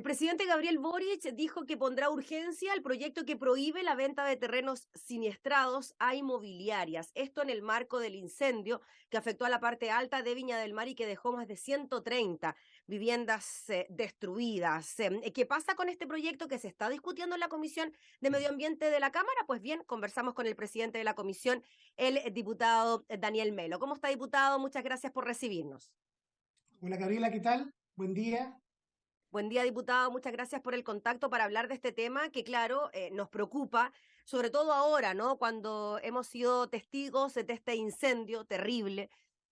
presidente Gabriel Boric dijo que pondrá urgencia al proyecto que prohíbe la venta de terrenos siniestrados a inmobiliarias. Esto en el marco del incendio que afectó a la parte alta de Viña del Mar y que dejó más de 130 viviendas destruidas. ¿Qué pasa con este proyecto que se está discutiendo en la Comisión de Medio Ambiente de la Cámara? Pues bien, conversamos con el presidente de la comisión, el diputado Daniel Melo. ¿Cómo está, diputado? Muchas gracias por recibirnos. Hola Gabriela, ¿qué tal? Buen día. Buen día, diputado. Muchas gracias por el contacto para hablar de este tema que, claro, nos preocupa, sobre todo ahora, ¿no? Cuando hemos sido testigos de este incendio terrible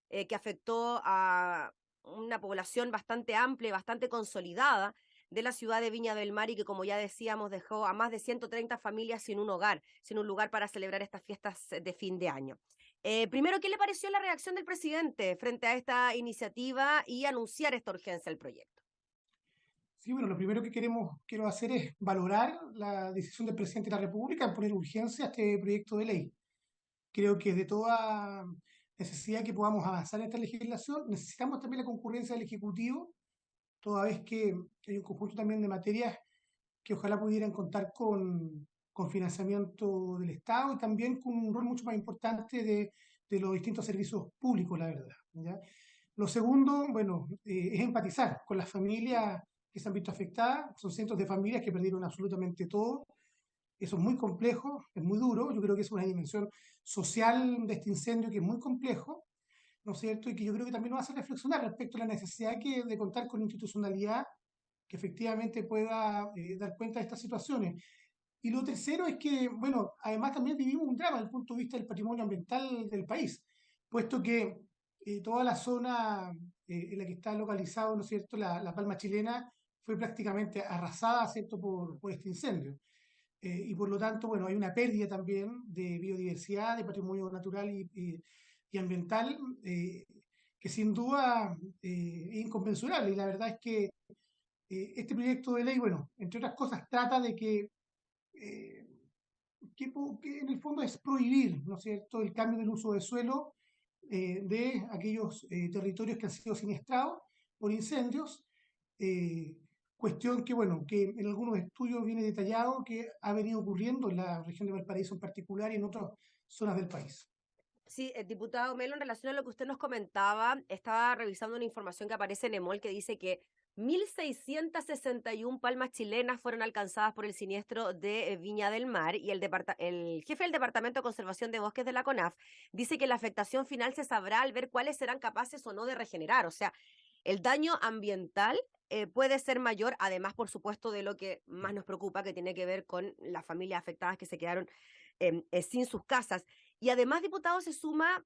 que afectó a una población bastante amplia y bastante consolidada de la ciudad de Viña del Mar y que, como ya decíamos, dejó a más de 130 familias sin un hogar, sin un lugar para celebrar estas fiestas de fin de año. Primero, ¿qué le pareció la reacción del presidente frente a esta iniciativa y anunciar esta urgencia al proyecto? Sí, bueno, lo primero que quiero hacer es valorar la decisión del presidente de la República en poner urgencia a este proyecto de ley. Creo que es de toda necesidad que podamos avanzar en esta legislación. Necesitamos también la concurrencia del Ejecutivo, toda vez que hay un conjunto también de materias que ojalá pudieran contar con financiamiento del Estado y también con un rol mucho más importante de los distintos servicios públicos, la verdad, ¿ya? Lo segundo, bueno, es empatizar con las familias que se han visto afectadas. Son cientos de familias que perdieron absolutamente todo. Eso es muy complejo, es muy duro. Yo creo que es una dimensión social de este incendio que es muy complejo, ¿no es cierto? Y que yo creo que también nos hace reflexionar respecto a la necesidad de contar con institucionalidad que efectivamente pueda dar cuenta de estas situaciones. Y lo tercero es que, bueno, además también vivimos un drama desde el punto de vista del patrimonio ambiental del país, puesto que toda la zona en la que está localizado, ¿no es cierto?, la palma chilena fue prácticamente arrasada, ¿cierto?, por este incendio. Y por lo tanto, bueno, hay una pérdida también de biodiversidad, de patrimonio natural y ambiental, que sin duda es inconmensurable. Y la verdad es que este proyecto de ley, bueno, entre otras cosas, trata de eh, que en el fondo es prohibir, ¿no es cierto?, el cambio del uso de suelo de aquellos territorios que han sido siniestrados por incendios, eh, cuestión que, bueno, que en algunos estudios viene detallado que ha venido ocurriendo en la región de Valparaíso en particular y en otras zonas del país. Sí, diputado Melo, en relación a lo que usted nos comentaba, estaba revisando una información que aparece en EMOL que dice que 1.661 palmas chilenas fueron alcanzadas por el siniestro de Viña del Mar y el jefe del Departamento de Conservación de Bosques de la CONAF dice que la afectación final se sabrá al ver cuáles serán capaces o no de regenerar. O sea, el daño ambiental puede ser mayor, además, por supuesto, de lo que más nos preocupa, que tiene que ver con las familias afectadas que se quedaron sin sus casas. Y además, diputado, se suma,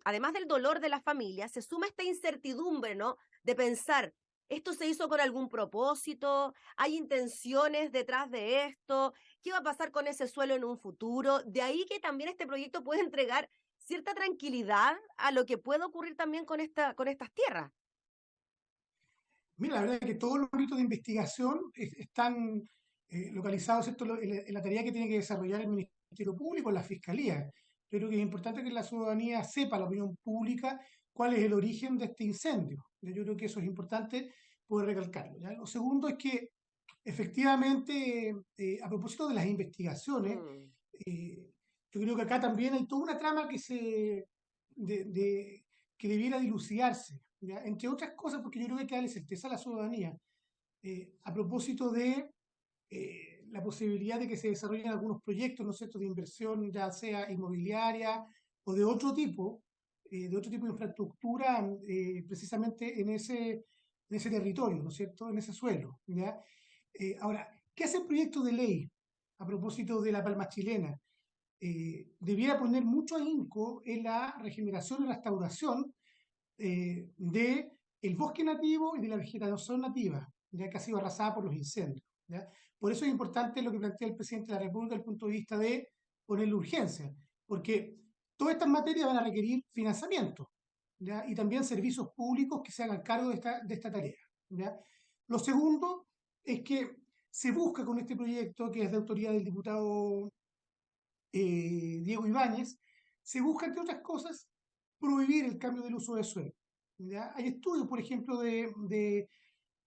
además del dolor de la familia, se suma esta incertidumbre, ¿no? De pensar, ¿esto se hizo con algún propósito? ¿Hay intenciones detrás de esto? ¿Qué va a pasar con ese suelo en un futuro? De ahí que también este proyecto puede entregar cierta tranquilidad a lo que puede ocurrir también con estas tierras. Mira, la verdad es que todos los ámbitos de investigación están localizados, ¿cierto?, en la tarea que tiene que desarrollar el Ministerio Público, la Fiscalía. Yo creo que es importante que la ciudadanía sepa, la opinión pública, cuál es el origen de este incendio. Yo creo que eso es importante poder recalcarlo, ¿ya? Lo segundo es que, efectivamente, a propósito de las investigaciones, Mm. eh, yo creo que acá también hay toda una trama que debiera dilucidarse, ¿ya? Entre otras cosas, porque yo creo que hay que darle certeza a la ciudadanía, a propósito de la posibilidad de que se desarrollen algunos proyectos, ¿no es cierto?, de inversión, ya sea inmobiliaria o de otro tipo de infraestructura, precisamente en ese territorio, ¿no es cierto?, en ese suelo, ¿ya? Ahora, ¿qué hace el proyecto de ley a propósito de la palma chilena? Debiera poner mucho ahínco en la regeneración y restauración de el bosque nativo y de la vegetación nativa, ya que ha sido arrasada por los incendios, ¿ya? Por eso es importante lo que plantea el presidente de la República desde el punto de vista de ponerle urgencia, porque todas estas materias van a requerir financiamiento, ¿ya? Y también servicios públicos que se hagan cargo de esta tarea, ¿ya? Lo segundo es que se busca con este proyecto, que es de autoría del diputado Diego Ibáñez, se busca, entre otras cosas, prohibir el cambio del uso de suelo, ¿ya? Hay estudios, por ejemplo,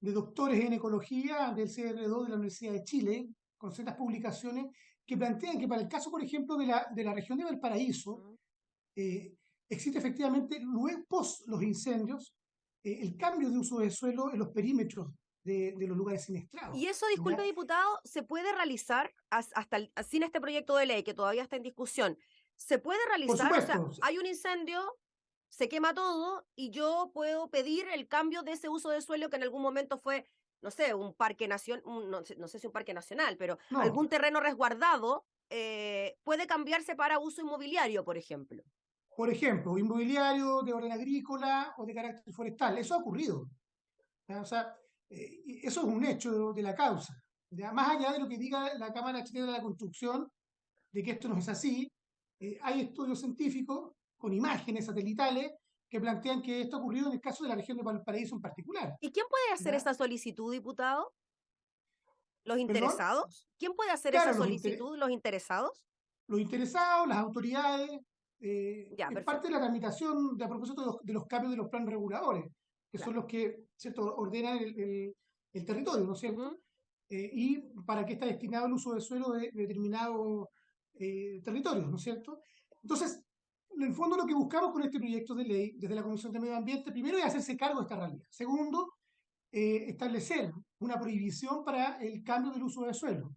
de doctores en ecología del CR2 de la Universidad de Chile, con ciertas publicaciones que plantean que para el caso, por ejemplo, de la región de Valparaíso, Mm. eh, existe efectivamente, luego, post los incendios, el cambio de uso de suelo en los perímetros de los lugares siniestrados. Y eso, ¿Ya? disculpe, diputado, se puede realizar sin este proyecto de ley que todavía está en discusión. ¿Se puede Por realizar? O sea, supuesto, hay un incendio, se quema todo y yo puedo pedir el cambio de ese uso de suelo que en algún momento fue, no sé, un parque nacional, no sé si un parque nacional, pero no. algún terreno resguardado puede cambiarse para uso inmobiliario, por ejemplo. Por ejemplo, inmobiliario de orden agrícola o de carácter forestal. Eso ha ocurrido. ¿Ya? O sea, eso es un hecho de la causa. ¿Ya? Más allá de lo que diga la Cámara Chilena de la Construcción, de que esto no es así, hay estudios científicos con imágenes satelitales que plantean que esto ha ocurrido en el caso de la región de Valparaíso en particular. ¿Y quién puede hacer ¿Ya? esa solicitud, diputado? ¿Los Perdón, interesados? ¿Quién puede hacer esa claro, solicitud? ¿Los interesados? los interesados, las autoridades, Ya, es parte de perfecto. la tramitación de a propósito de los cambios de los planes reguladores, que son Claro. los que, ¿cierto?, ordenan el territorio, ¿no es cierto? Ujú. Y para qué está destinado el uso de suelo de determinados territorios, ¿no es cierto? Entonces, en el fondo lo que buscamos con este proyecto de ley desde la Comisión de Medio Ambiente, primero es hacerse cargo de esta realidad. Segundo, establecer una prohibición para el cambio del uso de suelo,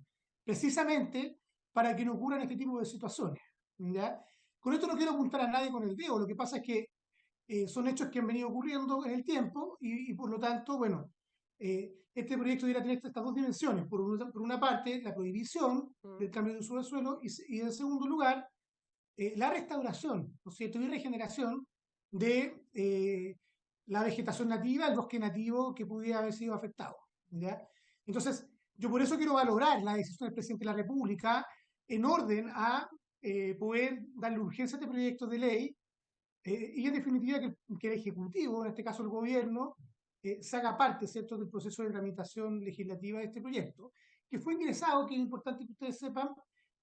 precisamente para que no ocurran este tipo de situaciones. ¿Ya? Con esto no quiero apuntar a nadie con el dedo, lo que pasa es que son hechos que han venido ocurriendo en el tiempo y por lo tanto, bueno, este proyecto debería tener estas dos dimensiones. Por una parte, la prohibición Mm. del cambio de uso de suelo y en segundo lugar, la restauración, ¿no es cierto?, y regeneración de la vegetación nativa, el bosque nativo que pudiera haber sido afectado. ¿Ya? Entonces, yo por eso quiero valorar la decisión del presidente de la República en orden a poder darle urgencia a este proyecto de ley y en definitiva que el Ejecutivo, en este caso el Gobierno, se haga parte, ¿cierto?, del proceso de tramitación legislativa de este proyecto, que fue ingresado, que es importante que ustedes sepan,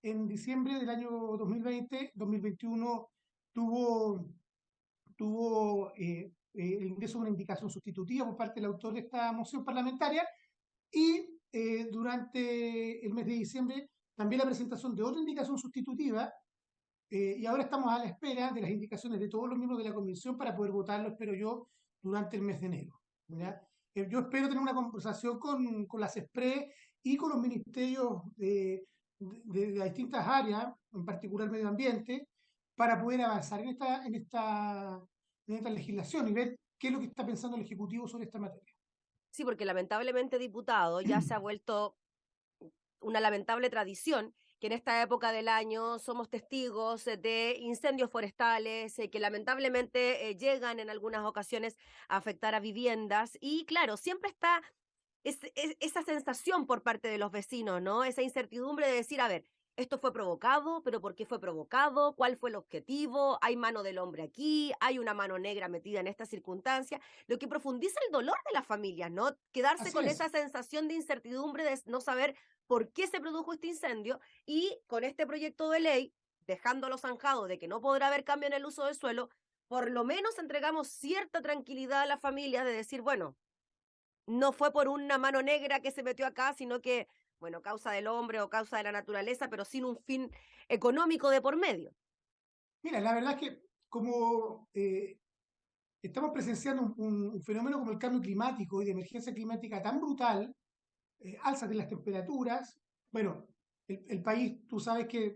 en diciembre del año 2020, 2021 tuvo, tuvo el ingreso de una indicación sustitutiva por parte del autor de esta moción parlamentaria y durante el mes de diciembre también la presentación de otra indicación sustitutiva y ahora estamos a la espera de las indicaciones de todos los miembros de la comisión para poder votarlo, espero yo, durante el mes de enero. ¿Ya? Yo espero tener una conversación con las SESPRE y con los ministerios de las distintas áreas, en particular medio ambiente, para poder avanzar en esta legislación y ver qué es lo que está pensando el Ejecutivo sobre esta materia. Sí, porque lamentablemente, diputado, ya se ha vuelto una lamentable tradición que en esta época del año somos testigos de incendios forestales que lamentablemente llegan en algunas ocasiones a afectar a viviendas y claro, siempre está esa sensación por parte de los vecinos, ¿no? Esa incertidumbre de decir, a ver, esto fue provocado, pero ¿por qué fue provocado? ¿Cuál fue el objetivo? ¿Hay mano del hombre aquí? ¿Hay una mano negra metida en esta circunstancia? Lo que profundiza el dolor de las familias, ¿no? Quedarse Así con es. esa sensación de incertidumbre, de no saber por qué se produjo este incendio y con este proyecto de ley, dejándolo zanjado de que no podrá haber cambio en el uso del suelo, por lo menos entregamos cierta tranquilidad a las familias de decir, bueno, no fue por una mano negra que se metió acá, sino que, bueno, causa del hombre o causa de la naturaleza, pero sin un fin económico de por medio. Mira, la verdad es que como estamos presenciando un fenómeno como el cambio climático y de emergencia climática tan brutal, alzas de las temperaturas. Bueno, el país, tú sabes que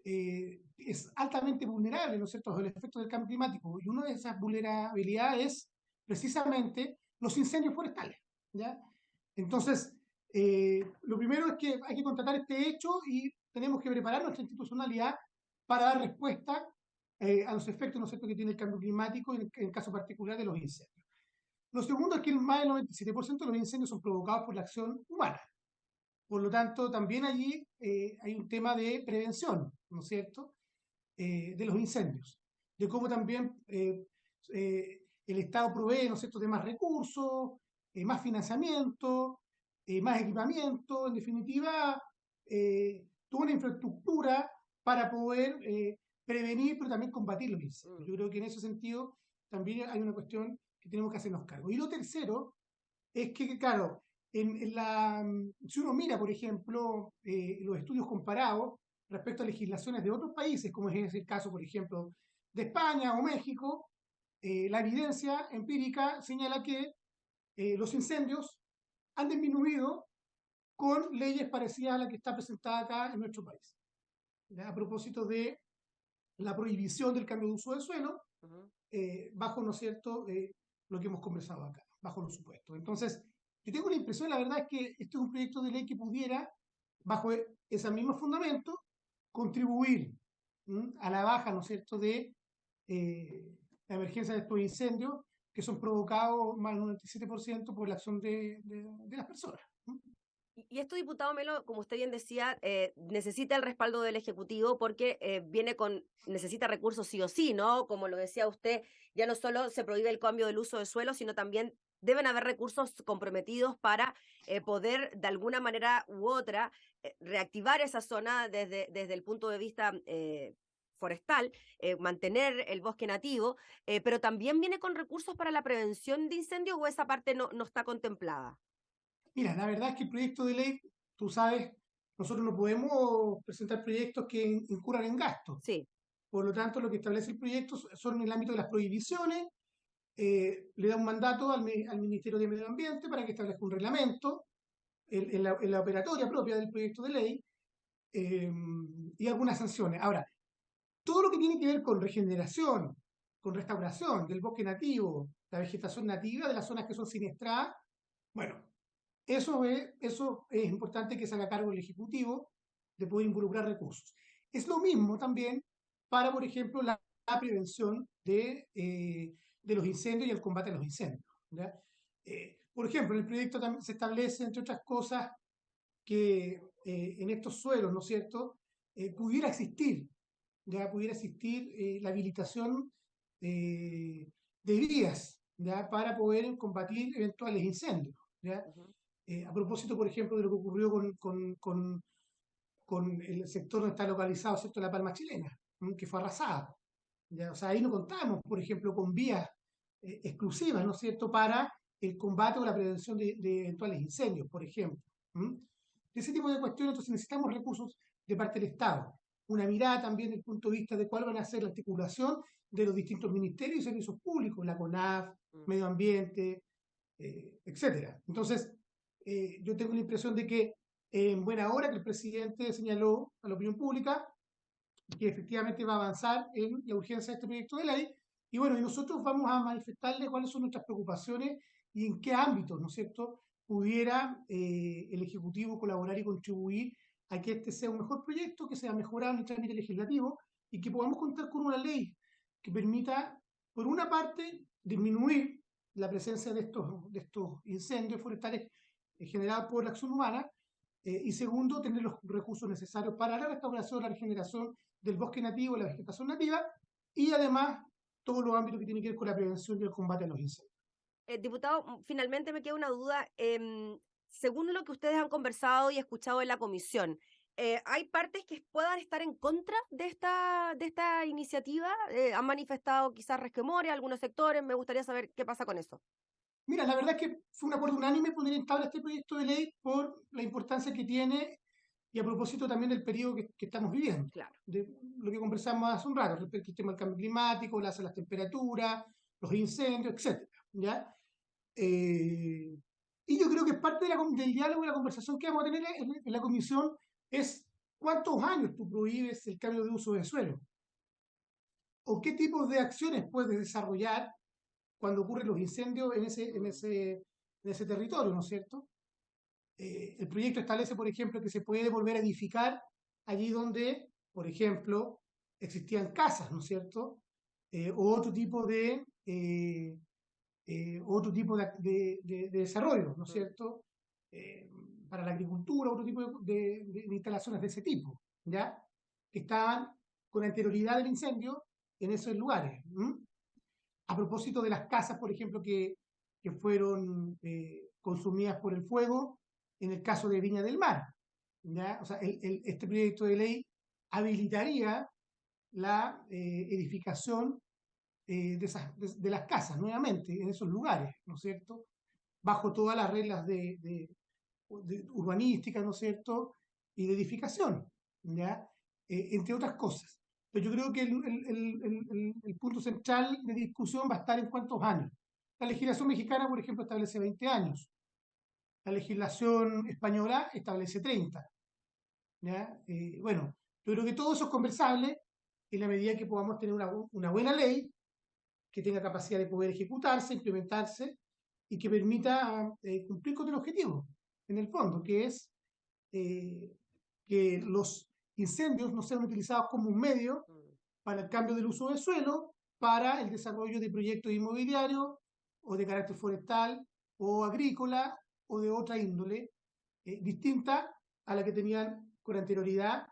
es altamente vulnerable, ¿no es cierto?, a los efectos del cambio climático. Y una de esas vulnerabilidades es precisamente los incendios forestales. ¿Ya? Entonces, lo primero es que hay que contratar este hecho y tenemos que preparar nuestra institucionalidad para dar respuesta a los efectos, ¿no es cierto?, que tiene el cambio climático en el caso particular de los incendios. Lo segundo es que más del 97% de los incendios son provocados por la acción humana. Por lo tanto, también allí hay un tema de prevención, ¿no es cierto?, de los incendios, de cómo también el Estado provee, ¿no es cierto?, de más recursos, más financiamiento, más equipamiento, en definitiva, toda una infraestructura para poder prevenir, pero también combatir los incendios. Mm. Yo creo que en ese sentido también hay una cuestión que tenemos que hacernos cargo. Y lo tercero es que, claro, si uno mira, por ejemplo, los estudios comparados respecto a legislaciones de otros países, como es el caso, por ejemplo, de España o México, la evidencia empírica señala que los incendios han disminuido con leyes parecidas a la que está presentada acá en nuestro país. ¿Ya? A propósito de la prohibición del cambio de uso del suelo, Ujú. bajo, ¿no es cierto?, lo que hemos conversado acá, bajo los supuestos. Entonces, yo tengo la impresión, la verdad es que este es un proyecto de ley que pudiera, bajo ese mismo fundamento, contribuir a la baja, ¿no es cierto?, de la emergencia de estos incendios que son provocados más del 97% por la acción de las personas. ¿Mm? Y esto, diputado Melo, como usted bien decía, necesita el respaldo del Ejecutivo porque necesita recursos sí o sí, ¿no? Como lo decía usted, ya no solo se prohíbe el cambio del uso de suelo, sino también deben haber recursos comprometidos para poder, de alguna manera u otra, reactivar esa zona desde el punto de vista forestal, mantener el bosque nativo, pero también viene con recursos para la prevención de incendios, o esa parte no está contemplada. Mira, la verdad es que el proyecto de ley, tú sabes, nosotros no podemos presentar proyectos que incurran en gastos. Sí. Por lo tanto, lo que establece el proyecto son en el ámbito de las prohibiciones, le da un mandato al Ministerio de Medio Ambiente para que establezca un reglamento en la operatoria propia del proyecto de ley, eh, y algunas sanciones. Ahora, todo lo que tiene que ver con regeneración, con restauración del bosque nativo, la vegetación nativa de las zonas que son siniestradas, bueno, eso es importante que se haga cargo el Ejecutivo de poder involucrar recursos. Es lo mismo también para, por ejemplo, la prevención de los incendios y el combate a los incendios. ¿Ya? Por ejemplo, en el proyecto también se establece, entre otras cosas, que en estos suelos, ¿no es cierto?, pudiera existir la habilitación de vías, ¿ya?, para poder combatir eventuales incendios. ¿Ya? Ujú. A propósito, por ejemplo, de lo que ocurrió con el sector donde está localizado, ¿cierto?, la palma chilena, que fue arrasada. ¿Ya? O sea, ahí no contamos, por ejemplo, con vías exclusivas, ¿no es cierto?, para el combate o la prevención de eventuales incendios, por ejemplo. ¿Mm? Ese tipo de cuestiones, entonces necesitamos recursos de parte del Estado. Una mirada también desde el punto de vista de cuál van a ser la articulación de los distintos ministerios y servicios públicos, la CONAF, Mm. Medio Ambiente, etcétera. Entonces, yo tengo la impresión de que en buena hora que el presidente señaló a la opinión pública que efectivamente va a avanzar en la urgencia de este proyecto de ley. Y bueno, y nosotros vamos a manifestarle cuáles son nuestras preocupaciones y en qué ámbitos, ¿no es cierto?, pudiera el Ejecutivo colaborar y contribuir a que este sea un mejor proyecto, que sea mejorado en el trámite legislativo y que podamos contar con una ley que permita, por una parte, disminuir la presencia de estos incendios forestales generados por la acción humana, y segundo, tener los recursos necesarios para la restauración, la regeneración del bosque nativo, la vegetación nativa, y además todos los ámbitos que tienen que ver con la prevención y el combate a los incendios. Diputado, finalmente me queda una duda. Según lo que ustedes han conversado y escuchado en la comisión, ¿hay partes que puedan estar en contra de esta iniciativa? ¿Han manifestado quizás resquemores algunos sectores? Me gustaría saber qué pasa con eso. Mira, la verdad es que fue un acuerdo unánime poner en tabla este proyecto de ley por la importancia que tiene y a propósito también del periodo que estamos viviendo, Claro. de lo que conversamos hace un rato respecto al tema del cambio climático, las temperaturas, los incendios, etcétera, ¿ya? Eh, y yo creo que parte del diálogo y la conversación que vamos a tener en la comisión es cuántos años tú prohíbes el cambio de uso de suelo o qué tipos de acciones puedes desarrollar cuando ocurren los incendios Mm. en ese territorio, ¿no es cierto? El proyecto establece, por ejemplo, que se puede volver a edificar allí donde, por ejemplo, existían casas, ¿no es cierto? O otro tipo de desarrollo, ¿no es Mm. cierto? Eh, para la agricultura, otro tipo de instalaciones de ese tipo, ¿ya? Que estaban con anterioridad del incendio en esos lugares. ¿M? A propósito de las casas, por ejemplo, que fueron consumidas por el fuego, en el caso de Viña del Mar. ¿Ya? O sea, este proyecto de ley habilitaría la edificación de las casas nuevamente en esos lugares, ¿no es cierto? bajo todas las reglas urbanísticas, ¿no es cierto?, y de edificación, ¿ya? Entre otras cosas. Pero yo creo que el punto central de discusión va a estar en cuántos años. La legislación mexicana, por ejemplo, establece 20 años. La legislación española establece 30. ¿Ya? Bueno, yo creo que todo eso es conversable en la medida que podamos tener una buena ley que tenga capacidad de poder ejecutarse, implementarse y que permita cumplir con el objetivo, en el fondo, que es que los incendios no sean utilizados como un medio para el cambio del uso del suelo, para el desarrollo de proyectos inmobiliarios o de carácter forestal o agrícola o de otra índole distinta a la que tenían con anterioridad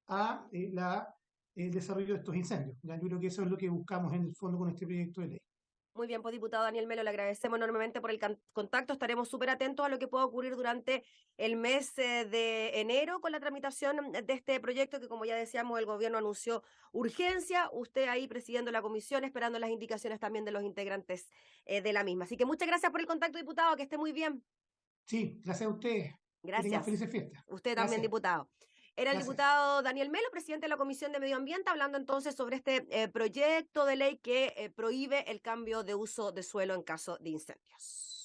a el desarrollo de estos incendios. ¿Ya? Yo creo que eso es lo que buscamos en el fondo con este proyecto de ley. Muy bien, pues diputado Daniel Melo, le agradecemos enormemente por el contacto. Estaremos súper atentos a lo que pueda ocurrir durante el mes de enero con la tramitación de este proyecto que, como ya decíamos, el gobierno anunció urgencia. Usted ahí presidiendo la comisión, esperando las indicaciones también de los integrantes de la misma. Así que muchas gracias por el contacto, diputado. Que esté muy bien. Sí, gracias a ustedes. Que tengan Gracias. felices fiestas. Usted también, Gracias. diputado. Era el Gracias. diputado Daniel Melo, presidente de la Comisión de Medio Ambiente, hablando entonces sobre este proyecto de ley que prohíbe el cambio de uso de suelo en caso de incendios.